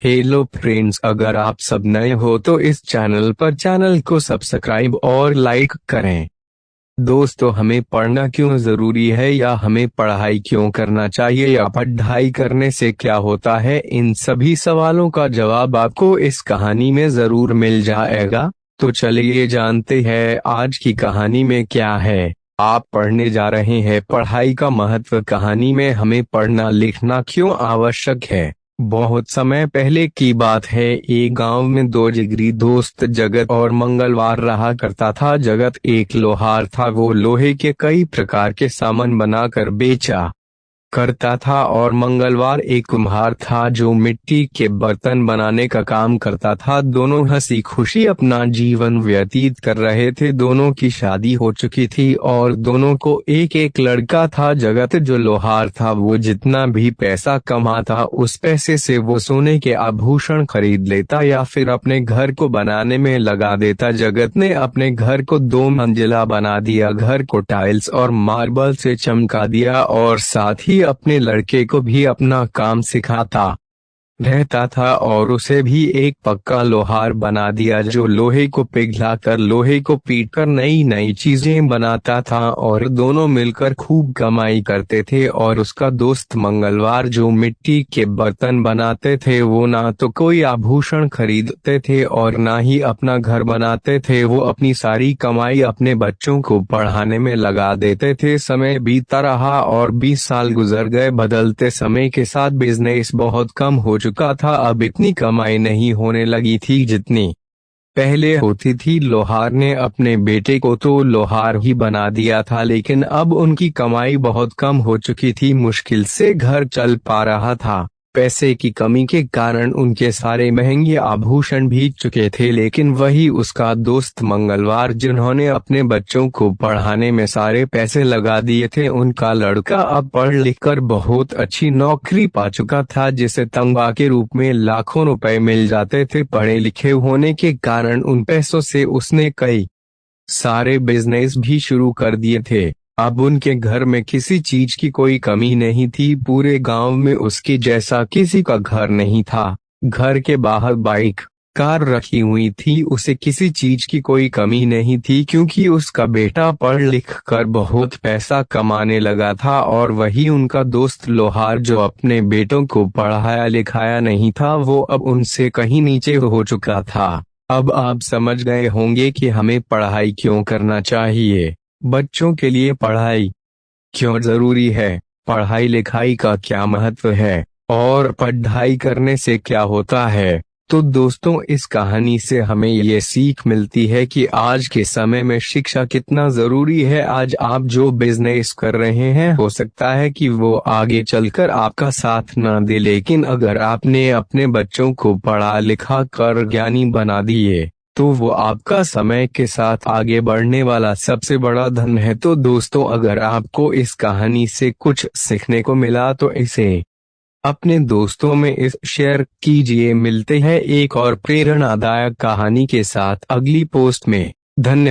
Hello friends, अगर आप सब नए हो तो इस चैनल पर चैनल को सब्सक्राइब और लाइक करें। दोस्तों, हमें पढ़ना क्यों जरूरी है, या हमें पढ़ाई क्यों करना चाहिए, या पढ़ाई करने से क्या होता है, इन सभी सवालों का जवाब आपको इस कहानी में जरूर मिल जाएगा। तो चलिए जानते हैं आज की कहानी में क्या है। आप पढ़ने जा रहे हैं पढ़ाई का महत्व। कहानी में हमें पढ़ना लिखना क्यों आवश्यक है। बहुत समय पहले की बात है। एक गांव में दो जिगरी दोस्त जगत और मंगलवार रहा करता था। जगत एक लोहार था। वो लोहे के कई प्रकार के सामान बनाकर बेचा करता था, और मंगलवार एक कुम्हार था जो मिट्टी के बर्तन बनाने का काम करता था। दोनों हंसी खुशी अपना जीवन व्यतीत कर रहे थे। दोनों की शादी हो चुकी थी और दोनों को एक एक लड़का था। जगत जो लोहार था, वो जितना भी पैसा कमाता उस पैसे से वो सोने के आभूषण खरीद लेता या फिर अपने घर को बनाने में लगा देता। जगत ने अपने घर को 2 मंजिला बना दिया। घर को टाइल्स और मार्बल से चमका दिया और साथ ही अपने लड़के को भी अपना काम सिखाता रहता था, और उसे भी एक पक्का लोहार बना दिया जो लोहे को पिघलाकर लोहे को पीटकर नई नई चीजें बनाता था। और दोनों मिलकर खूब कमाई करते थे। और उसका दोस्त मंगलवार जो मिट्टी के बर्तन बनाते थे, वो ना तो कोई आभूषण खरीदते थे और ना ही अपना घर बनाते थे। वो अपनी सारी कमाई अपने बच्चों को पढ़ाने में लगा देते थे। समय बीतता रहा और 20 साल गुजर गए। बदलते समय के साथ बिजनेस बहुत कम हो चुका था। अब इतनी कमाई नहीं होने लगी थी जितनी पहले होती थी। लोहार ने अपने बेटे को तो लोहार ही बना दिया था, लेकिन अब उनकी कमाई बहुत कम हो चुकी थी। मुश्किल से घर चल पा रहा था। पैसे की कमी के कारण उनके सारे महंगे आभूषण भीग चुके थे। लेकिन वही उसका दोस्त मंगलवार, जिन्होंने अपने बच्चों को पढ़ाने में सारे पैसे लगा दिए थे, उनका लड़का अब पढ़ लिख कर बहुत अच्छी नौकरी पा चुका था, जिसे तनख्वाह के रूप में लाखों रुपए मिल जाते थे। पढ़े लिखे होने के कारण उन पैसों से उसने कई सारे बिजनेस भी शुरू कर दिए थे। अब उनके घर में किसी चीज की कोई कमी नहीं थी। पूरे गांव में उसके जैसा किसी का घर नहीं था। घर के बाहर बाइक कार रखी हुई थी। उसे किसी चीज की कोई कमी नहीं थी, क्योंकि उसका बेटा पढ़ लिख कर बहुत पैसा कमाने लगा था। और वही उनका दोस्त लोहार, जो अपने बेटों को पढ़ाया लिखाया नहीं था, वो अब उनसे कहीं नीचे हो चुका था। अब आप समझ गए होंगे कि हमें पढ़ाई क्यों करना चाहिए। बच्चों के लिए पढ़ाई क्यों जरूरी है, पढ़ाई लिखाई का क्या महत्व है, और पढ़ाई करने से क्या होता है। तो दोस्तों, इस कहानी से हमें ये सीख मिलती है कि आज के समय में शिक्षा कितना जरूरी है। आज आप जो बिजनेस कर रहे हैं, हो सकता है कि वो आगे चलकर आपका साथ ना दे, लेकिन अगर आपने अपने बच्चों को पढ़ा लिखा कर ज्ञानी बना दिए, तो वो आपका समय के साथ आगे बढ़ने वाला सबसे बड़ा धन है। तो दोस्तों, अगर आपको इस कहानी से कुछ सीखने को मिला तो इसे अपने दोस्तों में इस शेयर कीजिए। मिलते हैं एक और प्रेरणादायक कहानी के साथ अगली पोस्ट में। धन्यवाद।